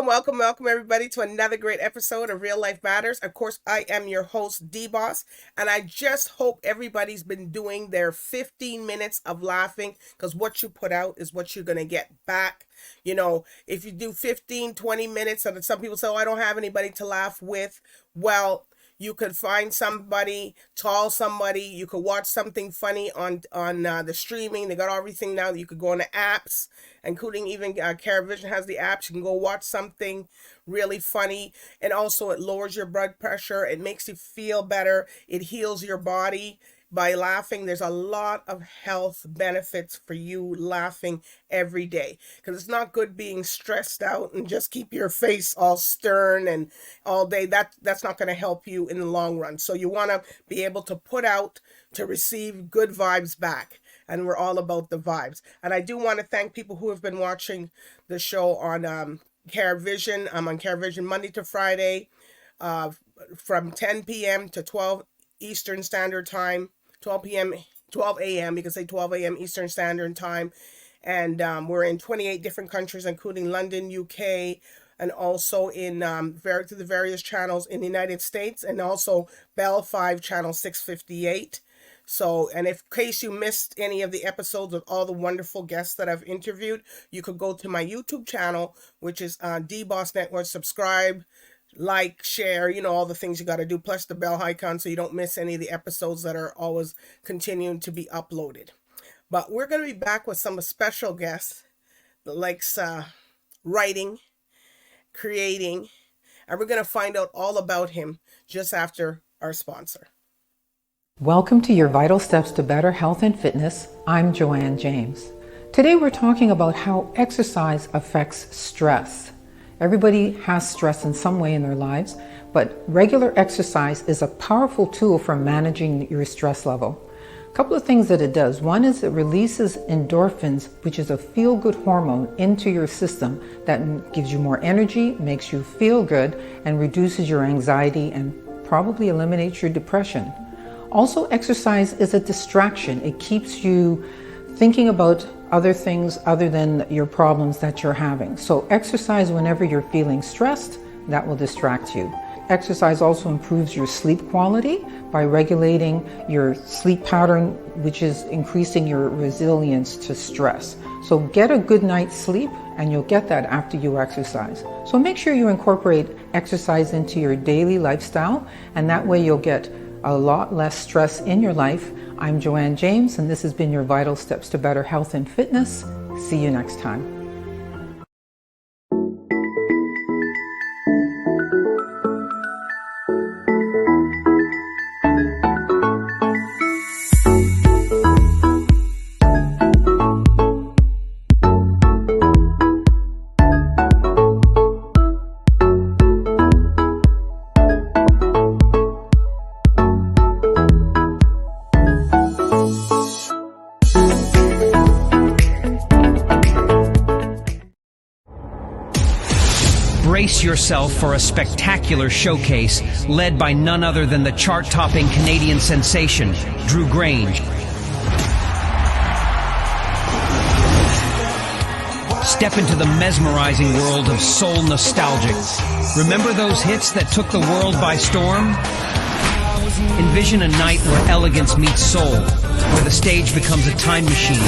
Welcome everybody to another great episode of Real Life Matters. Of course, I am your host, DBoss, and I just hope everybody's been doing their 15 minutes of laughing, because what you put out is what you're going to get back. You know, if you do 15, 20 minutes, and some people say, oh, I don't have anybody to laugh with. Well, you could find somebody, call somebody. You could watch something funny on the streaming. They got everything now. You could go on the apps, including even CaribVision has the apps. You can go watch something really funny. And also it lowers your blood pressure. It makes you feel better. It heals your body. By laughing, there's a lot of health benefits for you laughing every day, because it's not good being stressed out and just keep your face all stern and all day. That's not going to help you in the long run. So you want to be able to put out to receive good vibes back, and we're all about the vibes. And I do want to thank people who have been watching the show on CaribVision. I'm on CaribVision Monday to Friday from 10 p.m. to 12 Eastern Standard Time. 12 a.m. You can say 12 a.m. Eastern Standard Time. And we're in 28 different countries, including London, UK, and also in to the various channels in the United States, and also BellFibe channel 658. So, and in case you missed any of the episodes of all the wonderful guests that I've interviewed, you could go to my YouTube channel, which is DBoss Network. Subscribe, like, share, you know, all the things you got to do, plus the bell icon so you don't miss any of the episodes that are always continuing to be uploaded. But we're going to be back with some special guests that likes writing, creating, and we're going to find out all about him just after our sponsor. Welcome to your Vital Steps to Better Health and Fitness. I'm Joanne James. Today we're talking about how exercise affects stress. Everybody has stress in some way in their lives, but regular exercise is a powerful tool for managing your stress level. A couple of things that it does. One is it releases endorphins, which is a feel-good hormone, into your system that gives you more energy, makes you feel good, and reduces your anxiety and probably eliminates your depression. Also, exercise is a distraction. It keeps you thinking about other things other than your problems that you're having. So exercise whenever you're feeling stressed, that will distract you. Exercise also improves your sleep quality by regulating your sleep pattern, which is increasing your resilience to stress. So get a good night's sleep, and you'll get that after you exercise. So make sure you incorporate exercise into your daily lifestyle, and that way you'll get a lot less stress in your life. I'm Joanne James, and this has been your Vital Steps to Better Health and Fitness. See you next time. Brace yourself for a spectacular showcase led by none other than the chart-topping Canadian sensation, Drew Grange. Step into the mesmerizing world of soul nostalgic. Remember those hits that took the world by storm? Envision a night where elegance meets soul, where the stage becomes a time machine,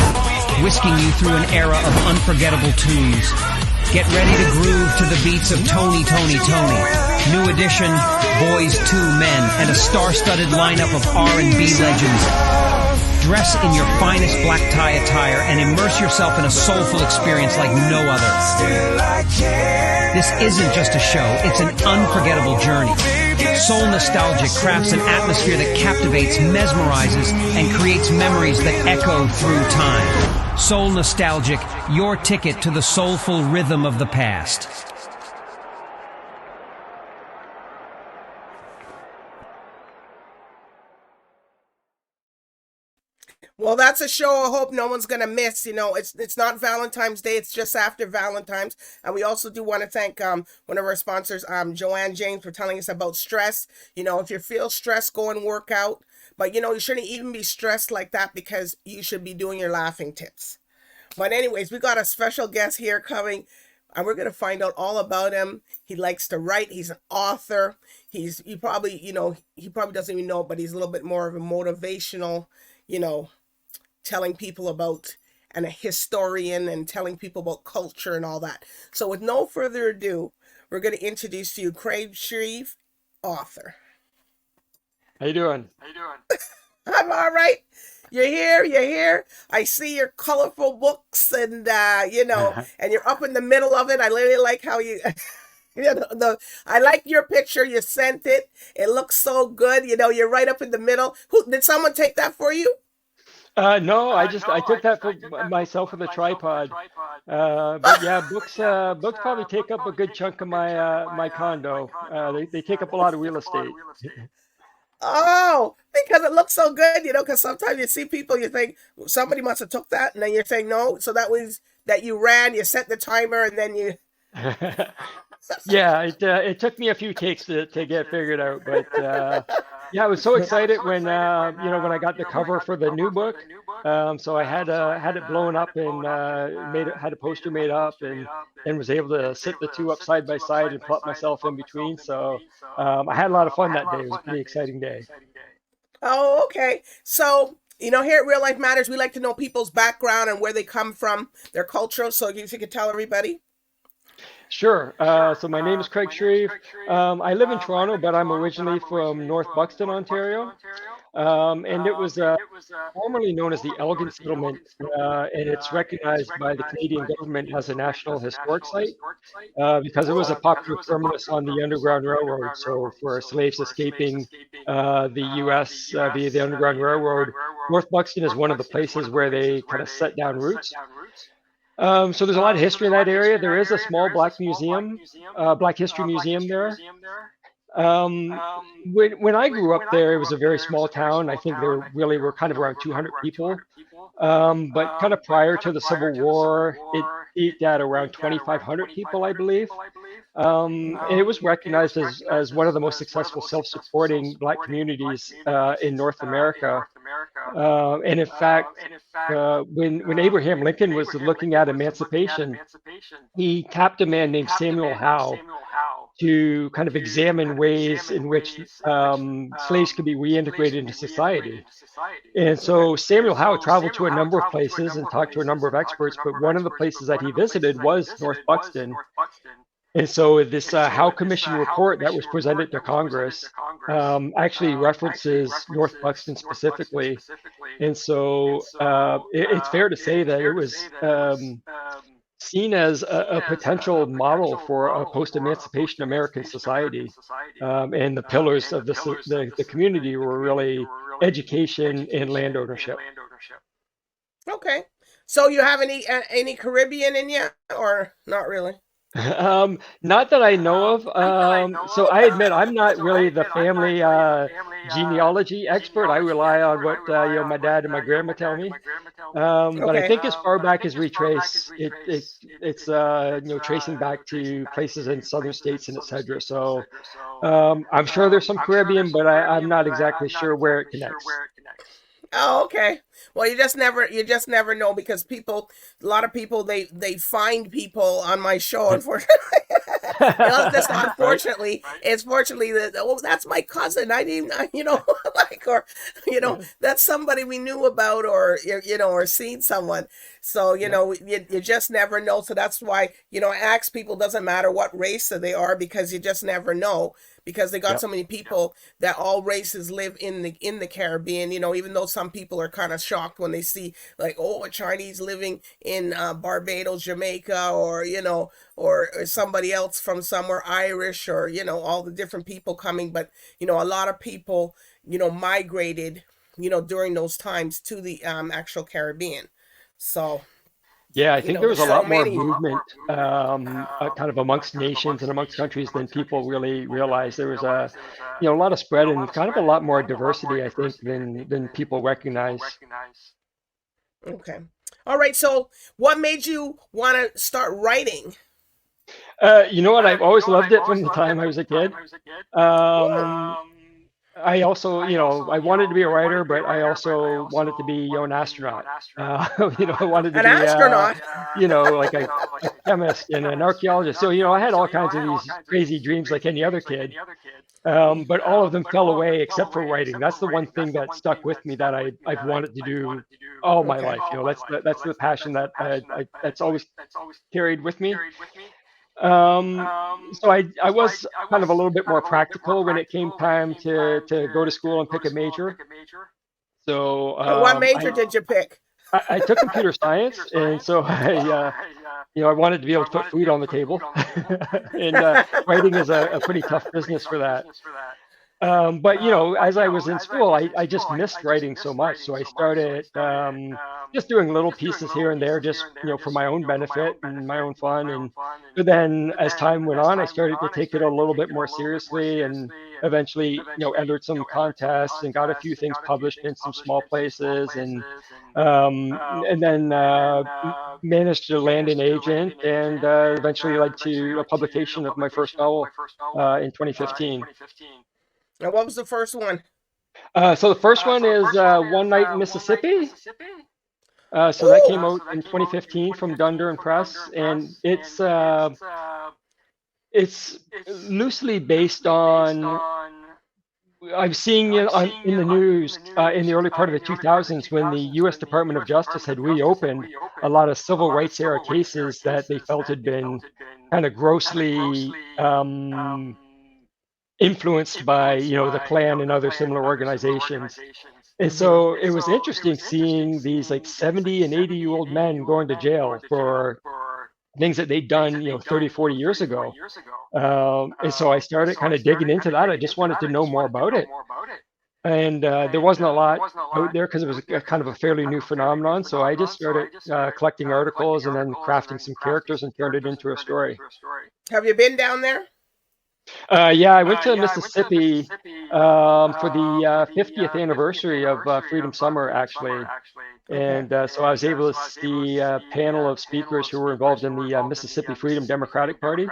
whisking you through an era of unforgettable tunes. Get ready to groove to the beats of Tony, Tony, Tony. New Edition, Boys II Men, and a star-studded lineup of R&B legends. Dress in your finest black tie attire and immerse yourself in a soulful experience like no other. This isn't just a show, it's an unforgettable journey. Soul Nostalgic crafts an atmosphere that captivates, mesmerizes, and creates memories that echo through time. Soul Nostalgic, your ticket to the soulful rhythm of the past. Well, that's a show I hope no one's going to miss. You know, it's not Valentine's Day. It's just after Valentine's. And we also do want to thank one of our sponsors, Joanne James, for telling us about stress. You know, if you feel stressed, go and work out. But, you know, you shouldn't even be stressed like that, because you should be doing your laughing tips. But anyways, we got a special guest here coming. and we're going to find out all about him. He likes to write. He's an author. He probably, he probably doesn't even know, but he's a little bit more of a motivational, you know, telling people about, and a historian and telling people about culture and all that. So with no further ado, we're going to introduce to you CaribVision, author. How you doing? I'm all right. You're here. I see your colorful books, and and you're up in the middle of it. I really like how you, I like your picture. You sent it. It looks so good. You're right up in the middle. Who did someone take that for you? No, I took that for myself with a tripod. But yeah, books probably take up a good chunk of my condo. They take up a lot of real estate. Oh, because it looks so good, because sometimes you see people, you think somebody must have took that, and then you're saying no. So that was that you ran, you set the timer, and then you. Yeah, it took me a few takes to get figured out, but yeah, I was so excited when I got the cover for the new book. So I had it blown up and had a poster made up, and was able to sit the two up side by side and plot myself in between. So I had a lot of fun that day. It was a pretty exciting day. Oh, okay. So here at Real Life Matters, we like to know people's background and where they come from, their culture. So if you could tell everybody. Sure. So my name is Craig SHREVE. I live in Toronto, but I'm originally from North Buxton, Ontario. And it was formerly known as the Elgin Settlement, and it's recognized by the Canadian government as a National Historic Site because it was a popular terminus on the Underground Railroad. So for slaves escaping the U.S. Via the Underground Railroad, North Buxton is one of the places where they kind of set down roots. So there's a lot of history in that area. There is a small Black History Museum there. When I grew up there, it was a very small town. I think there really were kind of around 200 people. But kind of prior to the Civil War, it peaked at around 2,500 people, I believe. And it was recognized as one of the most successful self-supporting Black communities in North America. And in fact, when Abraham Lincoln was looking at emancipation, he tapped a man named Samuel Howe to kind of examine ways in which slaves could be reintegrated into society. And so Samuel Howe traveled to a number of places and talked to a number of experts, but one of the places that he visited was North Buxton. And so this Howe Commission report that was presented to Congress actually references North Buxton specifically. And so it's fair to say that it was seen as a potential model for a post-emancipation American society. And the pillars of the community were really education and land ownership. Okay. So you have any Caribbean in you, or not really? Not that I know of. So I admit I'm not really the family genealogy expert. I rely on what my dad and my grandma tell me. But I think as far back as we trace, it's tracing back to places in southern states and etc. So I'm sure there's some Caribbean, but I'm not exactly sure where it connects. Oh, okay. Well, you just never know, because a lot of people, they find people on my show, unfortunately. Just unfortunately, it's fortunately that, that's my cousin. I didn't, that's somebody we knew about, or or seen someone. So you just never know. So that's why I ask people, doesn't matter what race they are, because you just never know. Because they got so many people that all races live in the Caribbean, even though some people are kind of shocked when they see like, a Chinese living in Barbados, Jamaica, or somebody else from somewhere, Irish, or all the different people coming. But a lot of people migrated during those times to the actual Caribbean. So yeah, I think there was a lot more movement kind of amongst nations and amongst countries than people really realized. There was a lot of spread and kind of a lot more diversity, I think, than people recognize. Okay. All right. So what made you want to start writing? You know what? I've always loved it from the time I was a kid. I also, I wanted to be a writer, but I also wanted to be, an astronaut. I wanted to An be, astronaut. like a chemist and an archaeologist. So, I had all kinds of these crazy dreams like any other kid. But all of them fell away except for writing. That's the one thing that stuck with me that I've wanted to do all my Okay. life. That's the passion that that's always carried with me. So I was kind of a little bit more practical when it came time to go to school and pick a major. So And what major did you pick? I took computer science, and so I wanted to be able to put food on the table, and writing is a pretty tough business for that. But as I was in school, I just missed writing so much, so I started just doing little pieces here and there, just for my own benefit and my own fun. And but then as time went on, I started to take it a little bit more seriously, and eventually entered some contests and got a few things published in some small places, and then managed to land an agent, and eventually led to a publication of my first novel in 2015. And what was the first one? So the first one is One Night in Mississippi. So that came Ooh. out in 2015 from Dunder and Press, and it's loosely based on. I'm seeing it in the news in the early part of the 2000s when the U.S. Department of Justice had reopened a lot of civil rights era cases that they felt had been kind of grossly influenced by the Klan and other similar organizations. And so it was interesting seeing these like 70 and 80-year-old men going to jail for things that they'd done 30, 40 years ago. And so I started kind of digging into that. I just wanted to know more about it. And there wasn't a lot out there because it was kind of a fairly new phenomenon. So I just started collecting articles and then crafting some characters and turned it into a story. Have you been down there? Yeah, I went to Mississippi for the 50th anniversary of Freedom Summer, actually. And so I was able to see a panel of speakers who were involved in the Mississippi Freedom Democratic Party.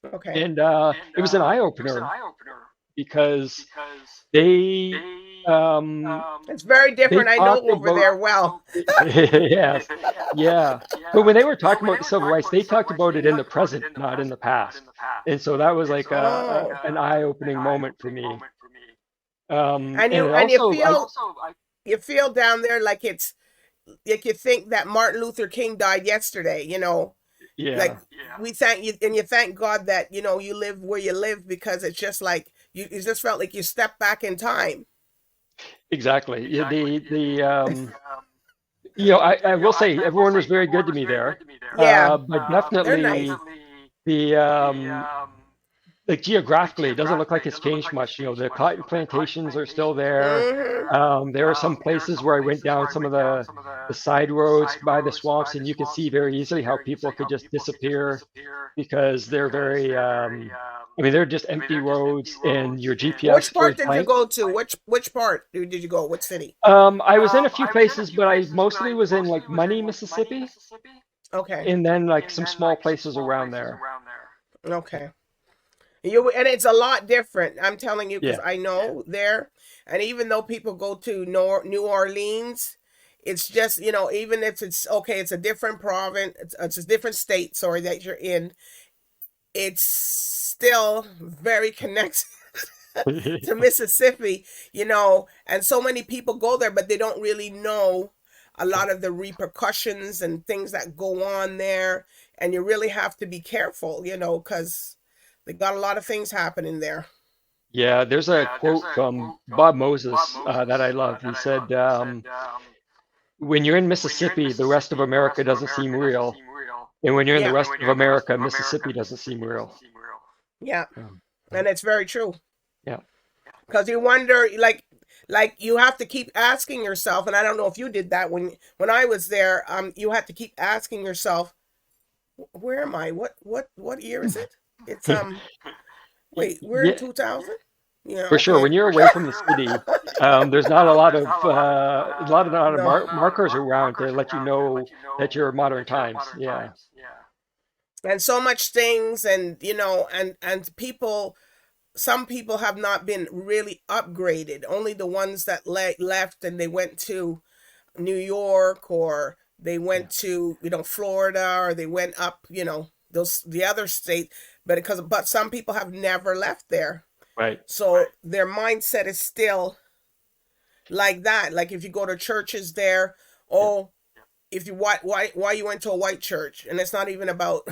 Okay. And it was an eye-opener because they it's very different. I know over there well. Yes, yeah. But when they were talking about the civil rights, they talked about it in the present, not in the past. And so that was like an eye-opening moment for me. And you feel down there like it's like you think that Martin Luther King died yesterday. Yeah. Like we thank you, and you thank God that you live where you live, because it's just like you just felt like you stepped back in time. Exactly. Yeah, I will say everyone was very good to me there. Yeah, but definitely nice. the like geographically, it doesn't look like it's changed much. The cotton plantations are still there. Mm-hmm. There are some places where I went down some of the side roads by the swamps, and you can see very easily how people could just disappear because they're very. They're just empty roads, and your GPS. Which part did you go to? Which part did you go? Which city? I was in a few places, but I mostly was in like Money, Mississippi. Okay. And then like some small places around there. Okay. And it's a lot different. I'm telling you, because I know there, and even though people go to New Orleans, it's just even if it's okay, it's a different province, it's a different state. Sorry, that you're in. It's still very connected to Mississippi, and so many people go there, but they don't really know a lot of the repercussions and things that go on there. And you really have to be careful, because they got a lot of things happening there. Yeah, there's a quote from Bob Moses that I love. He said, when you're in Mississippi, the rest of America doesn't seem real. And when you're in the rest of America, Mississippi doesn't seem real. Yeah. And it's very true. Yeah. Because you wonder, like you have to keep asking yourself, and I don't know if you did that when I was there, you had to keep asking yourself, where am I? What year is it? It's wait, we're in 2000? For sure. When you're away from the city, there's not a lot of markers around to let you know that you're modern times. Yeah. And so much things, and and people some people have not been really upgraded. Only the ones that left and they went to New York, or they Yeah. went to, Florida, or they went up, those the other state. But some people have never left there. Right. So their mindset is still like that. Like if you go to churches there, Yeah. oh, if you why you went to a white church, and it's not even about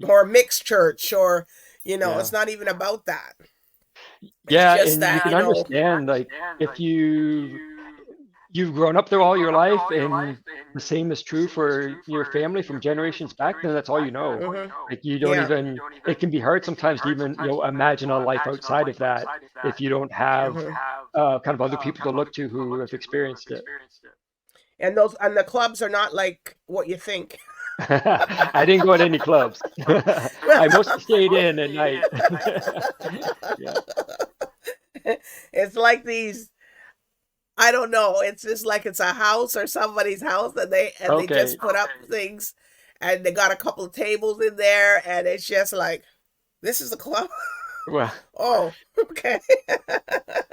or a mixed church, or Yeah. it's not even about that. It's Yeah, just and you that, can understand, like, if you've grown up there all your life, and the same is true for your family from generations back, then that's all you know. Mhm. Like, you don't Yeah. even, it can be hard sometimes to even, imagine a life outside of that if you don't have Mhm. kind of other people to look to who have experienced it. And the clubs are not like what you think. I didn't go to any clubs. I mostly stayed in at night. Yeah. It's like these, I don't know, it's just like it's a house or somebody's house, and they Okay. just put up things, and they got a couple of tables in there, and it's just like, this is a club. Well, Oh, okay.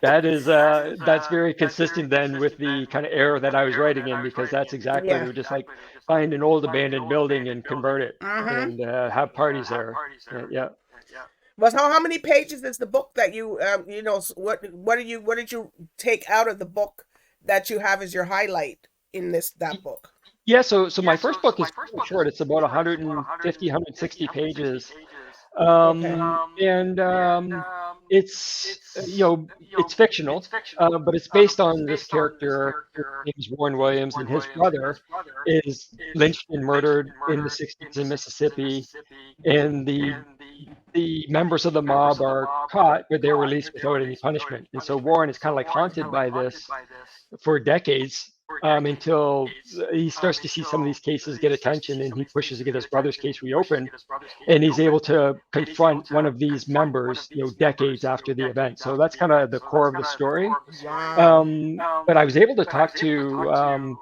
that's very consistent then with the kind of era that I was writing in, because that's exactly, they Yeah. would just like find an old abandoned building and convert it Mm-hmm. and have parties there. Yeah. But how many pages is the book that you what did you take out of the book that you have as your highlight in that book? Yeah, so my first book is pretty short. It's about 150, 160 pages. Okay. And it's fictional, but it's based on this character. His name is Warren Williams, and his brother is lynched and murdered in the 60s in Mississippi, and the members of the mob are caught, but they're released without any punishment. And so Warren is kind of like haunted by this for decades, until he starts to see some of these cases get attention, and he pushes to get his brother's case reopened, and he's able to confront one of these members, decades after the event. So that's kind of the core of the story. Wow. But I was able to talk to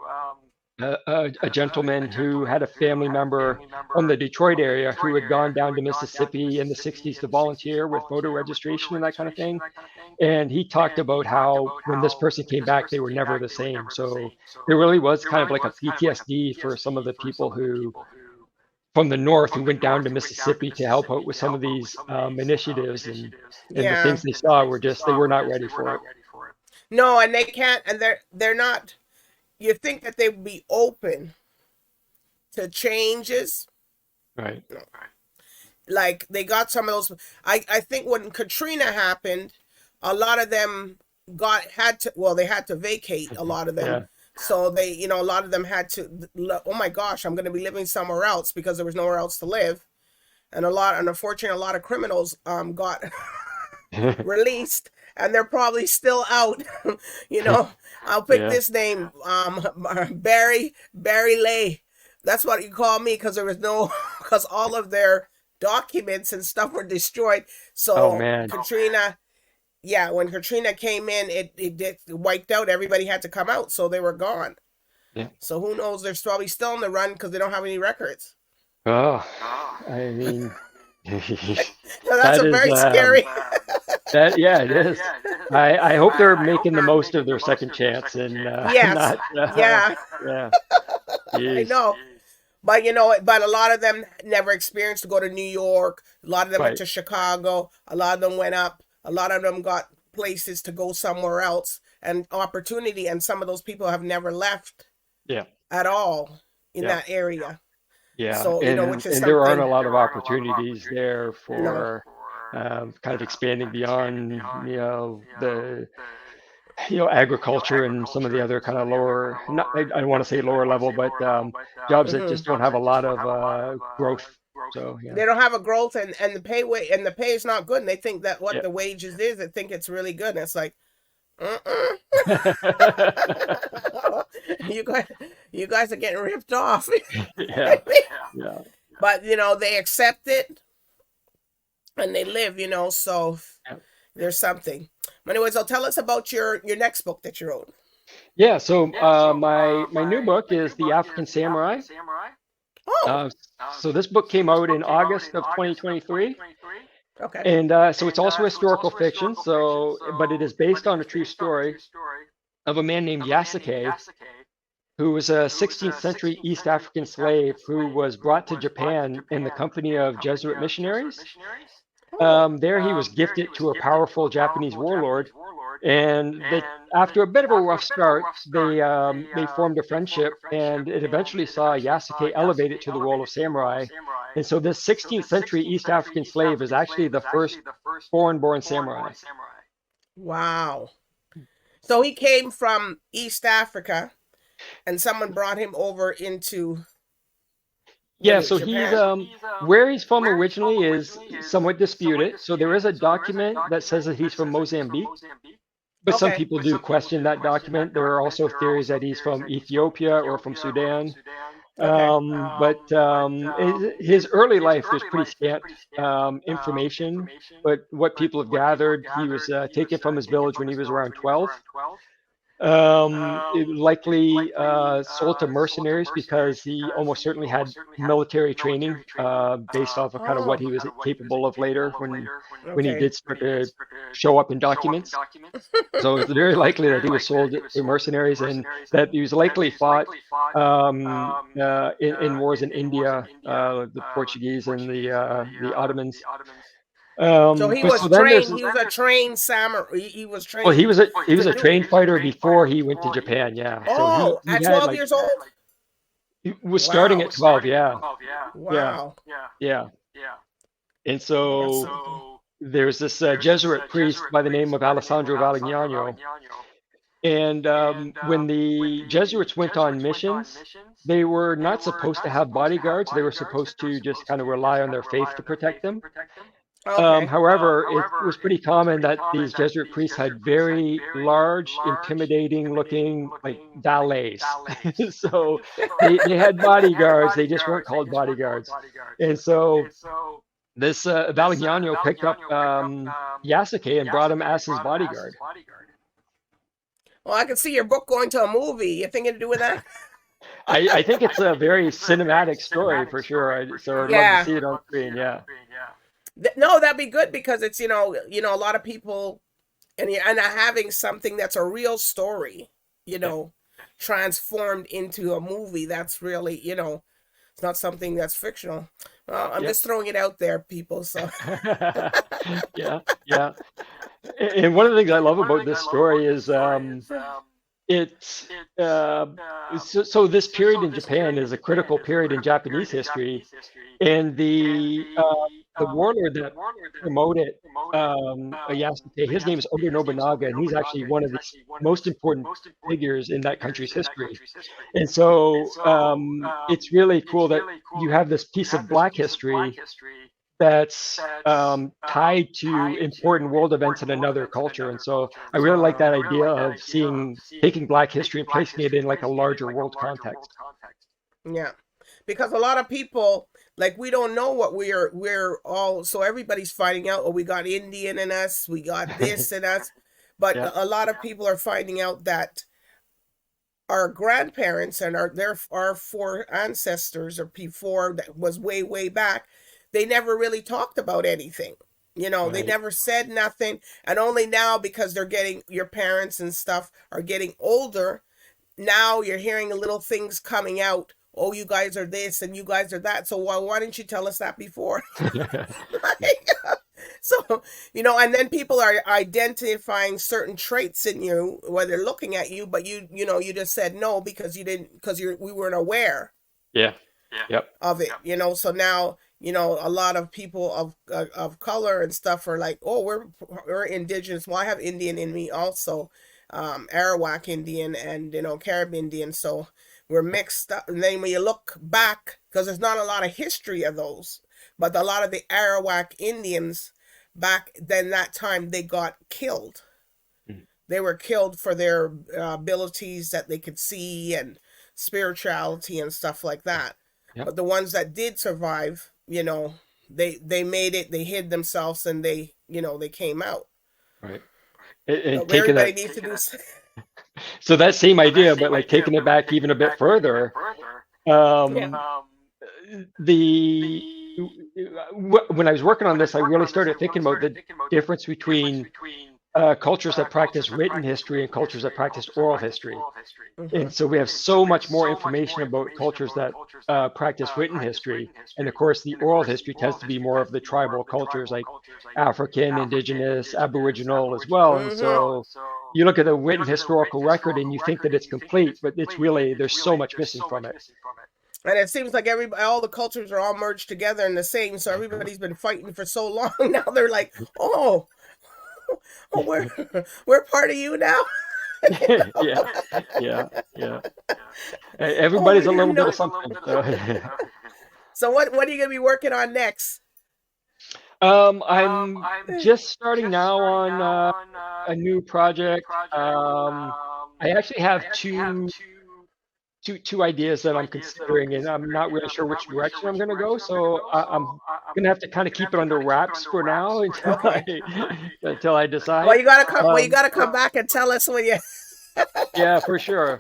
a gentleman who had a family member from the Detroit area who had gone down to Mississippi in the 60s to volunteer with voter registration and that kind of thing. And he talked about how when this person came back, they were never the same. So there really was kind of like a PTSD for some of the people who from the north who went down to Mississippi to help out with some of these initiatives, and the Yeah. things they saw were just, they were not ready for it. No, and they can't, and they're not. You think that they would be open to changes? Right. Like they got some of those. I think when Katrina happened, a lot of them they had to vacate, a lot of them. Yeah. So they, a lot of them had to, oh my gosh, I'm going to be living somewhere else, because there was nowhere else to live. And unfortunately, a lot of criminals got released, and they're probably still out. I'll pick Yeah. this name, Barry Lay. That's what you call me, because because all of their documents and stuff were destroyed. Oh So man. Katrina, yeah, when Katrina came in, it wiped out. Everybody had to come out, so they were gone. Yeah. So who knows? They're probably still on the run because they don't have any records. Oh, I mean, So that's that a is very scary. that, yeah, it is. I hope they're making the most of their second chance, and Yes. not Yeah, yeah. I Jeez. know. But but a lot of them never experienced to go to New York. A lot of them went Right. to Chicago. A lot of them went up. A lot of them got places to go somewhere else and opportunity. And some of those people have never left Yeah. at all in Yeah. that area. Yeah. So, And which is there aren't a something. lot of opportunities there No. for kind of expanding beyond, the agriculture and some of the other kind of lower, not, I don't want to say lower level, but jobs that just Mhm. don't have a lot of growth. So yeah. They don't have a growth, and the pay is not good. And they think that what Yeah. the wages is, they think it's really good. And it's like, you guys are getting ripped off. Yeah. Yeah. But they accept it and they live. So Yeah. there's something. Anyways, so tell us about your next book that you wrote. Yeah, so my new book is The African Samurai. Oh, Uh, so this book came out in August of 2023, Okay. And so it's also historical fiction. So, but it is based on a true story of a man named Yasuke, who was a 16th century East African slave who was brought to Japan in the company of Jesuit missionaries. Oh. There he was gifted to a powerful Japanese warlord, and after a bit of a rough start, they formed a friendship, and it eventually saw Yasuke elevated to the role of samurai. And so this 16th century East African slave is actually the first foreign-born samurai. Wow. So he came from East Africa, and someone brought him over into Yeah, was it so he's Japan? where he's from originally is somewhat disputed. So there is a document that says that he's from Mozambique, but some Okay. people do question that document. There are also theories that he's from Ethiopia or from Sudan. Okay. His early life, there's pretty scant information, but what people have gathered, he was taken from his village when he was around 12. Likely sold to mercenaries because he almost certainly had military training based off of kind of what Oh. he was capable of later when he Okay. did start to show up in documents. So it's very likely that he was sold to mercenaries and that he was likely fought in wars in India, the Portuguese and the Ottomans. So he But was so then there's trained. He was a trained samurai. He was well, trained he was to a do it. trained fighter before he went to Japan. Yeah, so Oh, he at had 12 like years old? he was starting Wow. at 12. Yeah, yeah, Wow. yeah. And Oh, that's so something. there's this Jesuit priest by the name of Alessandro Valignano. And when the Jesuits went on missions, they were not supposed to have bodyguards. They were supposed to just kind of rely on their faith to protect them. Okay. However, it was pretty common that these Jesuit priests had very large, intimidating looking like valets. So they had bodyguards, they just weren't called bodyguards. And so this Valignano picked up Yasuke and brought him as his bodyguard. Well, I can see your book going to a movie. You thinking to do with that? I think it's a very cinematic story for sure. So I'd love to Yeah. see it on screen. Yeah. No, that'd be good because it's a lot of people and having something that's a real story, you Yeah. know, transformed into a movie. That's really, it's not something that's fictional. Well, I'm Yeah. just throwing it out there, people. So Yeah. Yeah. And one of the things I love about this story is it's so this period in Japan is a critical period in Japanese history, and the warlord that promoted Yasuke, his name is Oda Nobunaga, and he's actually one of the most important figures in that country's history. And so it's really cool that you have this piece of Black history that's tied to important world events in another culture. And so I really like that idea of taking Black history and placing it in like a larger world context. yeah, because a lot of people like we don't know what we're all. So everybody's finding out. Oh, we got Indian in us. We got this in us. But Yeah, a lot of people are finding out that our grandparents and our four ancestors or before that was way back, they never really talked about anything. They right. never said nothing, and only now because your parents and stuff are getting older. Now you're hearing little things coming out. Oh, you guys are this and you guys are that. So why didn't you tell us that before? Like, so and then people are identifying certain traits in you while they're looking at you, but you just said no because you didn't because we weren't aware Yeah. Yep. of it. So now a lot of people of color and stuff are like, oh, we're indigenous. Well, I have Indian in me also, Arawak Indian and Carib Indian. So we're mixed up. And then when you look back, because there's not a lot of history of those, but a lot of the Arawak Indians back then that time they got killed. Mhm. They were killed for their abilities that they could see and spirituality and stuff like that. Yep. But the ones that did survive, they made it. They hid themselves and they came out. Right. And But taking everybody that, needs to do. so that same idea, but like taking it back even a bit further, Yeah. um, the when I was working on this, I really started thinking about the difference between cultures that practice written history and cultures that practice oral history. And so we have so much more information about cultures that practice written history. And of course, the oral history tends to be more of the tribal cultures like African, Indigenous, Aboriginal as well. And so you look at the written historical record and you think that it's complete, but it's really, there's so much missing from it. And it seems like all the cultures are all merged together in the same. So everybody's been fighting for so long. Now they're like, oh, we're part of you now. yeah. Everybody's a little bit of something. So what are you gonna be working on next? I'm just starting now on a new project. I actually have two ideas that I'm considering, and I'm not really sure which direction I'm going to go. So I'm going to have to kind of keep it under wraps for now until I decide. Well, you gotta come back and tell us when you. Yeah, for sure.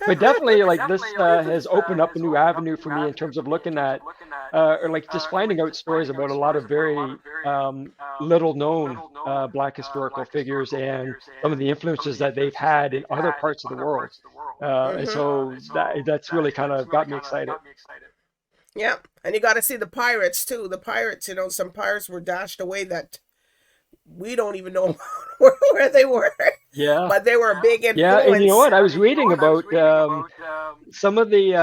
But definitely, like this has opened up a new avenue for me in terms of looking at, or like just finding out stories about a lot of very little known Black historical figures and some of the influences that they've had in other parts of the world. And so that's really kind of got me excited. Yeah, and you got to see the pirates too. The pirates, some pirates were dashed away that we don't even know where they were. Yeah, but they were a big influence. Yeah, and you know what? I was reading about some of the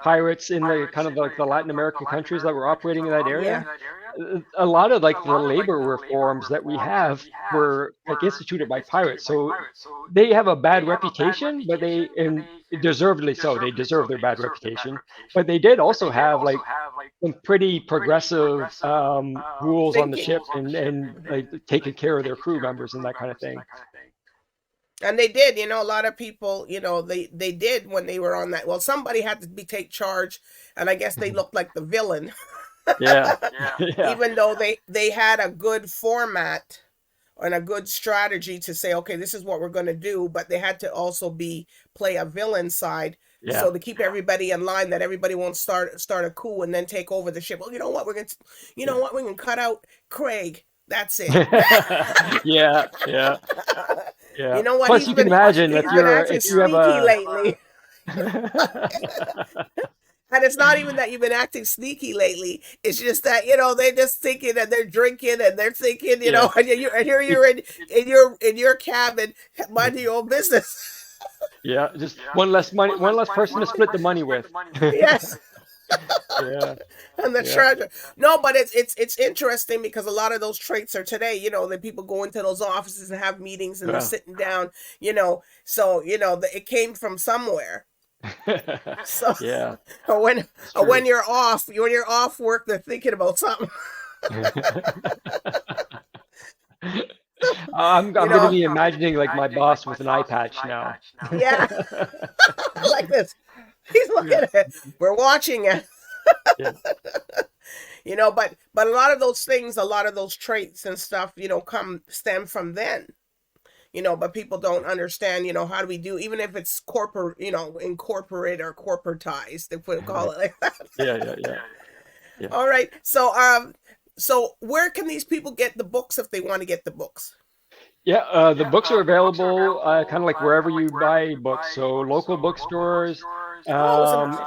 pirates in the kind of like the Latin American countries that were operating in that area. A lot of like the labor reforms that we have were like instituted by pirates, so they have a bad reputation, but and deservedly so. They deserve their bad reputation, but they did also have like some pretty progressive rules on the ship and like taking care of their crew members and that kind of thing. And they did, a lot of people, they did when they were on that. Well, somebody had to take charge, and I guess they looked like the villain. Yeah. Even though they had a good format and a good strategy to say, okay, this is what we're going to do, but they had to also play a villain side. Yeah. So to keep everybody in line, that everybody won't start a coup and then take over the ship. Well, you know what, we're going to cut out Craig. That's it. Yeah. You know what? Plus, you can imagine if you have a lately. And it's not even that you've been acting sneaky lately. It's just that, they're just thinking and they're drinking and they're thinking, and here you're in your cabin minding your own business. Yeah, just one less person to split the money with. Yes. Yeah. And the treasure. No, but it's interesting because a lot of those traits are today, that people go into those offices and have meetings and they're sitting down, so, it came from somewhere. So yeah. When you're off work, they're thinking about something. I'm going to be imagining like my boss with an eye patch now. Yeah. Like this. He's looking at it. We're watching it. Yeah. But a lot of those things, a lot of those traits and stuff, stem from then. But people don't understand, how do we do, even if it's corporate, incorporate or corporatized, they call it like that. Yeah. All right. So where can these people get the books if they want to get the books? Yeah, the books are available kind of like wherever you buy books. So local bookstores, Amazon,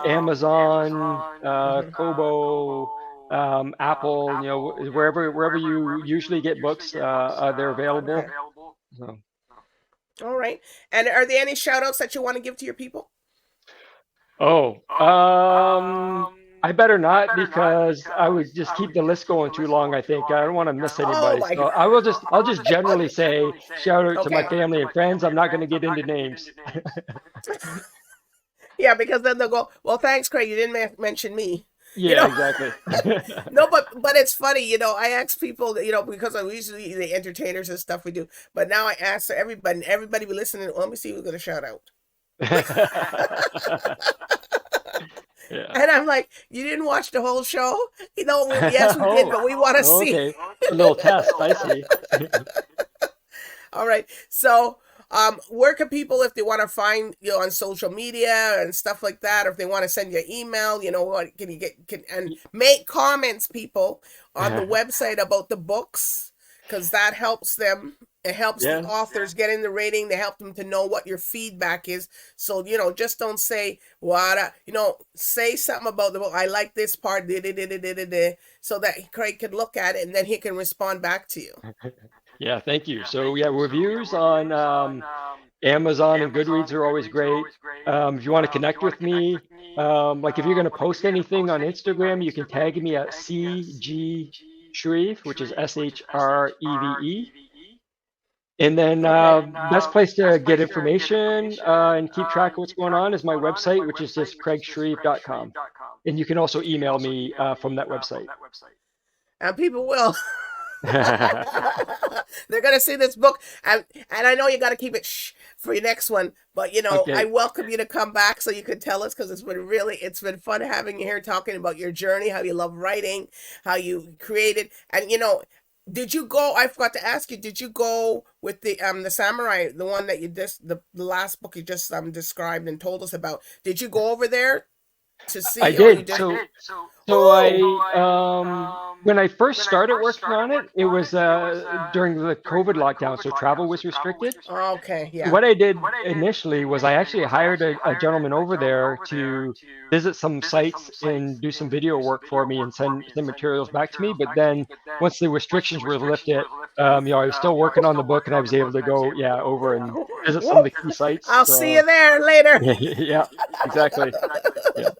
Kobo, Apple, wherever you usually get books, they're available. Okay. So. All right. And are there any shout outs that you want to give to your people? I better not, because I would just keep the list going too long. I think I don't want to miss anybody. So I'll just generally say shout out to my family and friends. I'm not going to get into names. Yeah, because then they'll go, well, thanks, Craig. You didn't mention me. Yeah, exactly. No, but it's funny, I ask people, because I'm usually the entertainers and stuff we do, but now I ask everybody be listening. Well, let me see who's going to shout out. Yeah. And I'm like, you didn't watch the whole show? Yes, we did, but we want to see. A little test, I see. All right. So, Where can people, if they want to find you on social media and stuff like that, or if they want to send you an email, what can you and make comments, people, on the website about the books, because that helps them. It helps the authors get in the rating. They help them to know what your feedback is. So, just don't say, say something about the book. I like this part, so that Craig can look at it and then he can respond back to you. Yeah, thank you. So yeah, reviews on Amazon and Goodreads are always great. If you want to connect with me, like if you're going to post anything on Instagram, you can tag me at CG_SHREVE, which is SHREVE. And then best place to get information and keep track of what's going on is my website, which is just craigshreve.com. And you can also email me from that website. And people will. They're gonna see this book, and I know you got to keep it for your next one, but okay. I welcome you to come back so you can tell us, because it's been fun having you here talking about your journey, how you love writing, how you created, and did you go? I forgot to ask you. Did you go with the Sumurai, the one that you just the last book you just described and told us about? Did you go over there to see? I did. So I when I first started working on it, it was during the COVID lockdown, so travel was restricted. Okay, yeah. What I did initially was I actually hired a gentleman over there to visit some sites and do some video work for me and send materials back to me. But then once the restrictions were lifted, I was still working on the book, and I was able to go over and visit some of the key sites. I'll see you there later. Yeah, exactly. Yeah.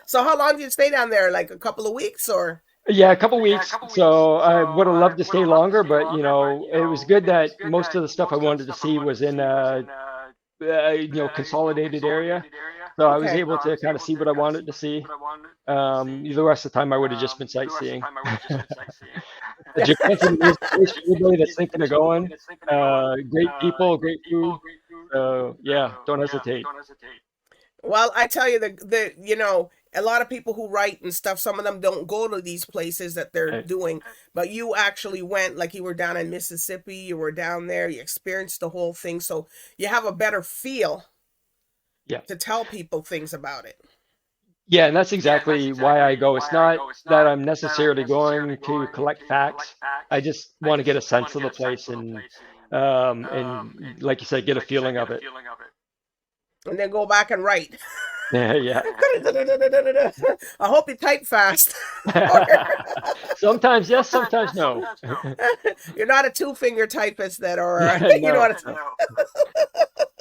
So how long did you stay down there? Like a couple of weeks, or? Yeah, a couple weeks. So I would have loved to stay longer, but it was good that most of the stuff I wanted to see was in a consolidated area. So I was able to kind of see what I wanted to see. The rest of the time I would have just been sightseeing. Japan's anybody that's thinking of going. Great people, great food. So yeah, don't hesitate. Well, I tell you, a lot of people who write and stuff, some of them don't go to these places that they're doing, but you actually went, like you were down in Mississippi, you were down there, you experienced the whole thing, so you have a better feel to tell people things about it. Yeah, and that's exactly why I go. It's not that I'm necessarily going to collect facts. I just want to get a sense of the place and like you said, get a feeling of it. And then go back and write. Yeah. I hope you type fast. Sometimes yes, sometimes no. You're not a two-finger typist then, or you know what?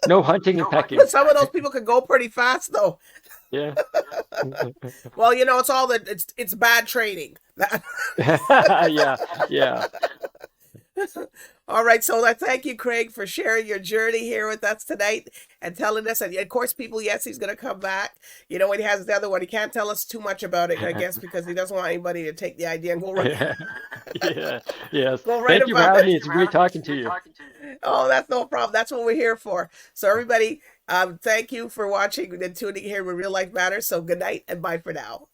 No hunting and pecking. Some of those people can go pretty fast, though. Yeah. Well, it's all it's bad training. Yeah. All right, so I thank you, Craig, for sharing your journey here with us tonight and telling us. And of course, people, yes, he's going to come back. When he has the other one, he can't tell us too much about it, I guess, because he doesn't want anybody to take the idea and go right. Yeah. Yes. Go right. Thank you for having me. It's great talking to you. Oh, that's no problem. That's what we're here for. So everybody, thank you for watching and tuning here with Real Life Matters. So good night and bye for now.